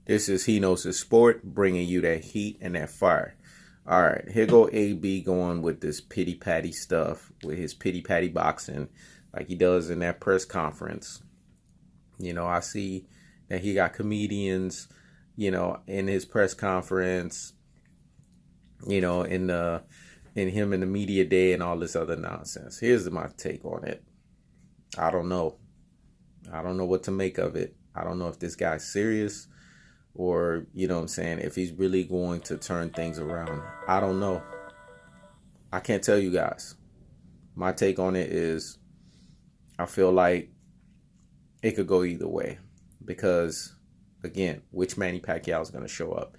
This is He Knows His Sport, bringing you that heat and that fire. All right, here go AB going with this pity patty stuff, with his pity patty boxing, like he does in that press conference. I see that he got comedians, in his press conference, in him in the media day and all this other nonsense. Here's my take on it. I don't know. I don't know what to make of it. I don't know if this guy's serious or, what I'm saying, if he's really going to turn things around. I don't know. I can't tell you guys. My take on it is I feel like it could go either way because, again, which Manny Pacquiao is going to show up?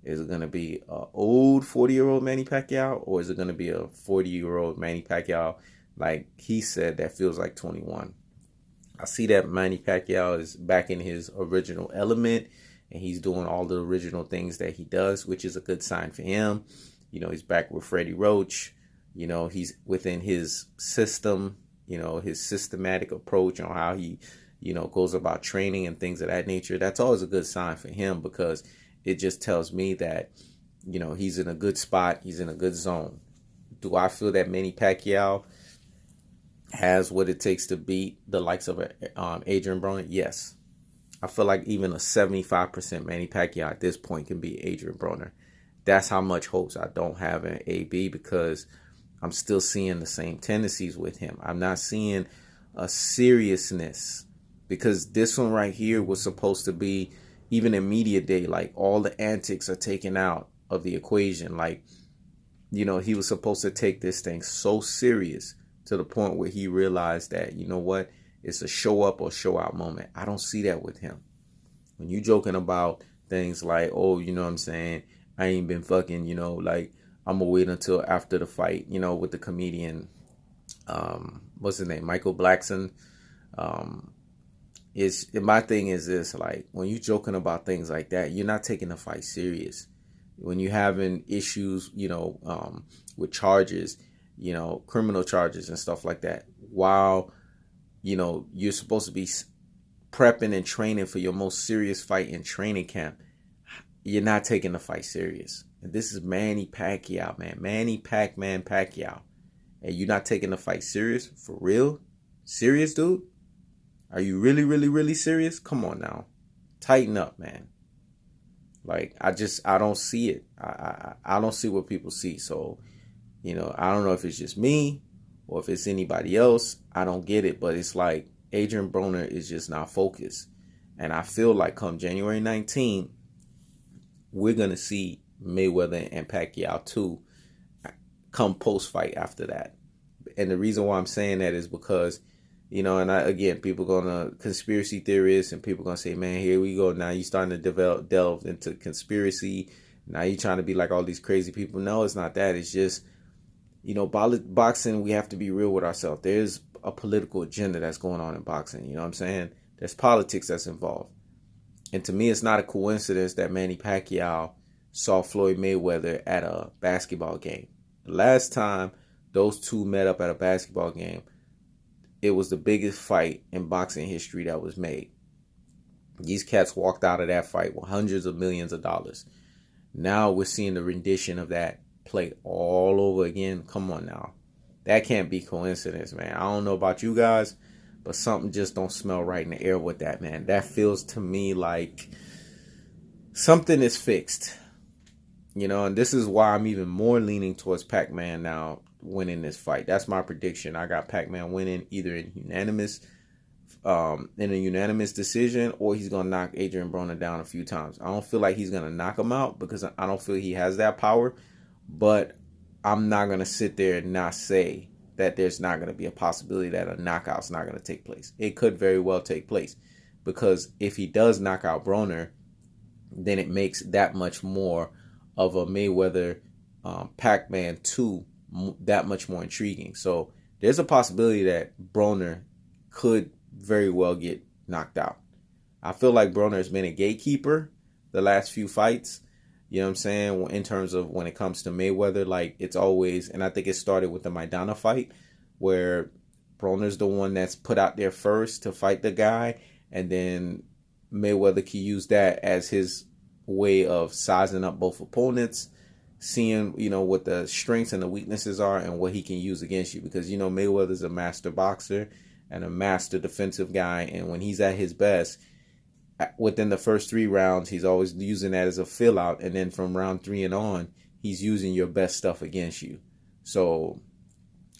Is it going to be an old 40-year-old Manny Pacquiao, or is it going to be a 40-year-old Manny Pacquiao, like he said, that feels like 21? I see that Manny Pacquiao is back in his original element, and he's doing all the original things that he does, which is a good sign for him. He's back with Freddie Roach. He's within his system, his systematic approach on how he, goes about training and things of that nature. That's always a good sign for him because it just tells me that, he's in a good spot. He's in a good zone. Do I feel that Manny Pacquiao has what it takes to beat the likes of Adrien Broner? Yes. I feel like even a 75% Manny Pacquiao at this point can beat Adrien Broner. That's how much hopes I don't have in AB because I'm still seeing the same tendencies with him. I'm not seeing a seriousness because this one right here was supposed to be, even in media day, like all the antics are taken out of the equation. Like, he was supposed to take this thing so serious to the point where he realized that, what, it's a show up or show out moment. I don't see that with him. When you joking about things like, oh, what I'm saying, I ain't been fucking, like I'm gonna wait until after the fight, with the comedian, what's his name, Michael Blackson. My thing is this, like when you joking about things like that, you're not taking the fight serious. When you having issues, with charges, criminal charges and stuff like that, while you're supposed to be prepping and training for your most serious fight in training camp, you're not taking the fight serious. And this is Manny Pacquiao, man. Manny PacMan Pacquiao. And you're not taking the fight serious? For real? Serious, dude? Are you really, really, really serious? Come on now. Tighten up, man. Like, I don't see it. I don't see what people see. So, I don't know if it's just me or if it's anybody else. I don't get it. But it's like Adrien Broner is just not focused. And I feel like come January 19th, we're going to see Mayweather and Pacquiao too come post-fight after that. And the reason why I'm saying that is because, again, people going to conspiracy theorists and people going to say, man, here we go. Now you starting to delve into conspiracy. Now you trying to be like all these crazy people. No, it's not that. It's just, boxing, we have to be real with ourselves. There's a political agenda that's going on in boxing. You know what I'm saying? There's politics that's involved. And to me, it's not a coincidence that Manny Pacquiao saw Floyd Mayweather at a basketball game. The last time those two met up at a basketball game, it was the biggest fight in boxing history that was made. These cats walked out of that fight with hundreds of millions of dollars. Now we're seeing the rendition of that play all over again. Come on now. That can't be coincidence, man. I don't know about you guys, but something just don't smell right in the air with that, man. That feels to me like something is fixed. And this is why I'm even more leaning towards PacMan now winning this fight. That's my prediction. I got PacMan winning either in a unanimous decision, or he's gonna knock Adrien Broner down a few times. I don't feel like he's gonna knock him out because I don't feel he has that power. But I'm not gonna sit there and not say that there's not gonna be a possibility that a knockout's not gonna take place. It could very well take place because if he does knock out Broner, then it makes that much more of a Mayweather PacMan 2 that much more intriguing. So there's a possibility that Broner could very well get knocked out. I feel like Broner has been a gatekeeper the last few fights. You know what I'm saying? In terms of when it comes to Mayweather, like it's always, and I think it started with the Maidana fight where Broner's the one that's put out there first to fight the guy, and then Mayweather can use that as his way of sizing up both opponents, seeing, what the strengths and the weaknesses are and what he can use against you. Because, Mayweather's a master boxer and a master defensive guy. And when he's at his best, within the first 3 rounds, he's always using that as a fill out. And then from round 3 and on, he's using your best stuff against you. So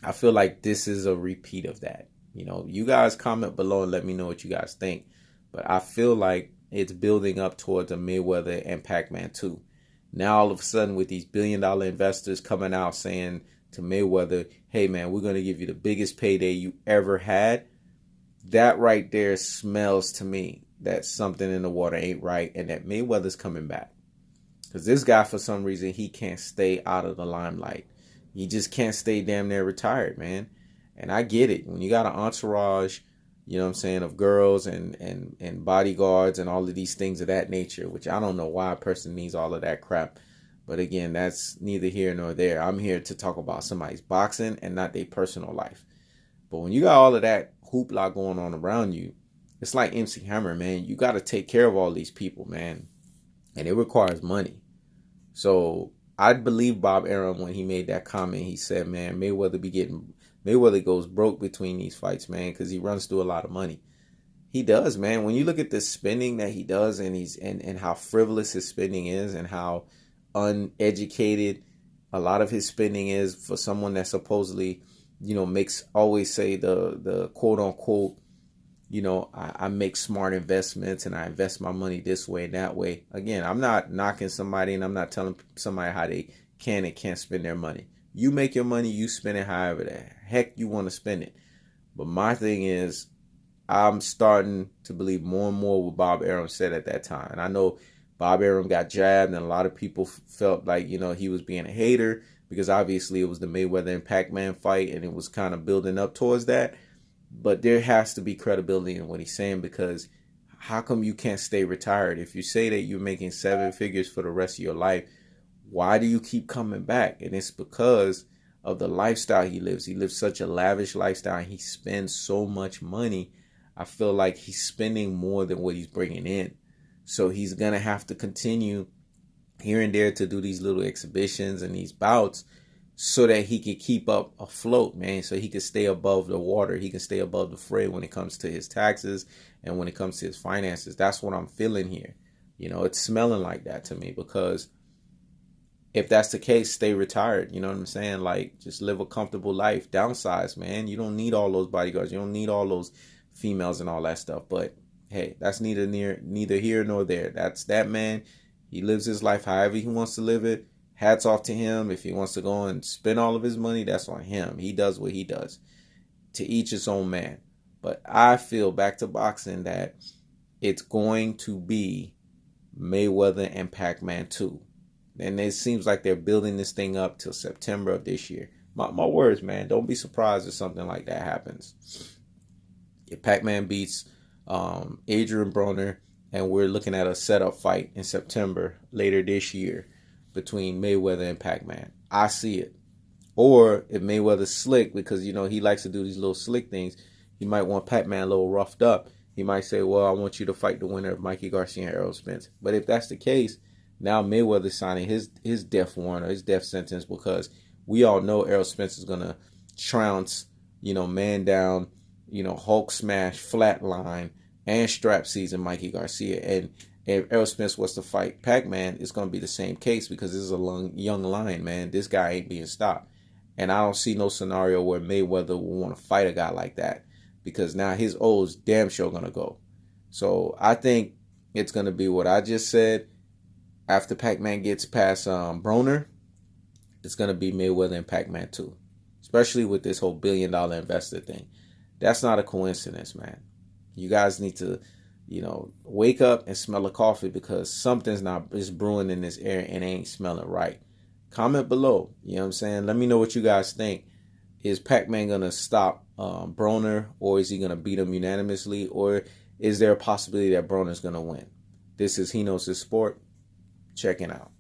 I feel like this is a repeat of that. You guys comment below and let me know what you guys think. But I feel like it's building up towards a Mayweather and PacMan 2. Now, all of a sudden, with these billion-dollar investors coming out saying to Mayweather, hey, man, we're going to give you the biggest payday you ever had. That right there smells to me that something in the water ain't right and that Mayweather's coming back. Because this guy, for some reason, he can't stay out of the limelight. He just can't stay damn near retired, man. And I get it. When you got an entourage, of girls and bodyguards and all of these things of that nature, which I don't know why a person needs all of that crap. But again, that's neither here nor there. I'm here to talk about somebody's boxing and not their personal life. But when you got all of that hoopla going on around you, it's like MC Hammer, man. You got to take care of all these people, man. And it requires money. So I believe Bob Arum when he made that comment. He said, man, Mayweather goes broke between these fights, man, because he runs through a lot of money. He does, man. When you look at the spending that he does and how frivolous his spending is and how uneducated a lot of his spending is for someone that supposedly, makes always say the quote unquote, I make smart investments and I invest my money this way and that way. Again, I'm not knocking somebody and I'm not telling somebody how they can and can't spend their money. You make your money, you spend it however the heck you want to spend it. But my thing is, I'm starting to believe more and more what Bob Arum said at that time. And I know Bob Arum got jabbed and a lot of people felt like, he was being a hater because obviously it was the Mayweather and PacMan fight and it was kind of building up towards that. But there has to be credibility in what he's saying, because how come you can't stay retired? If you say that you're making 7 figures for the rest of your life, why do you keep coming back? And it's because of the lifestyle he lives. He lives such a lavish lifestyle and he spends so much money. I feel like he's spending more than what he's bringing in. So he's going to have to continue here and there to do these little exhibitions and these bouts so that he can keep up afloat, man. So he can stay above the water. He can stay above the fray when it comes to his taxes and when it comes to his finances. That's what I'm feeling here. It's smelling like that to me, because if that's the case, stay retired. You know what I'm saying? Like, just live a comfortable life. Downsize, man. You don't need all those bodyguards. You don't need all those females and all that stuff. But hey, that's neither here nor there. That's that man. He lives his life however he wants to live it. Hats off to him. If he wants to go and spend all of his money, that's on him. He does what he does. To each his own, man. But I feel, back to boxing, that it's going to be Mayweather and PacMan 2. And it seems like they're building this thing up till September of this year. My words, man. Don't be surprised if something like that happens. If PacMan beats Adrien Broner, and we're looking at a setup fight in September later this year between Mayweather and PacMan, I see it. Or if Mayweather's slick, because, he likes to do these little slick things, he might want PacMan a little roughed up. He might say, well, I want you to fight the winner of Mikey Garcia and Errol Spence. But if that's the case, now Mayweather's signing his death warrant or his death sentence, because we all know Errol Spence is going to trounce, man down, Hulk smash, flatline, and strap season Mikey Garcia. And if Errol Spence was to fight PacMan, it's going to be the same case, because this is a young lion, man. This guy ain't being stopped. And I don't see no scenario where Mayweather will want to fight a guy like that, because now his O's damn sure going to go. So I think it's going to be what I just said. After PacMan gets past Broner, it's going to be Mayweather and PacMan 2. Especially with this whole $1 billion investor thing. That's not a coincidence, man. You guys need to, wake up and smell the coffee, because something's is brewing in this air and it ain't smelling right. Comment below. You know what I'm saying? Let me know what you guys think. Is PacMan going to stop Broner, or is he going to beat him unanimously? Or is there a possibility that Broner's going to win? This is He Knows His Sport. Checking out.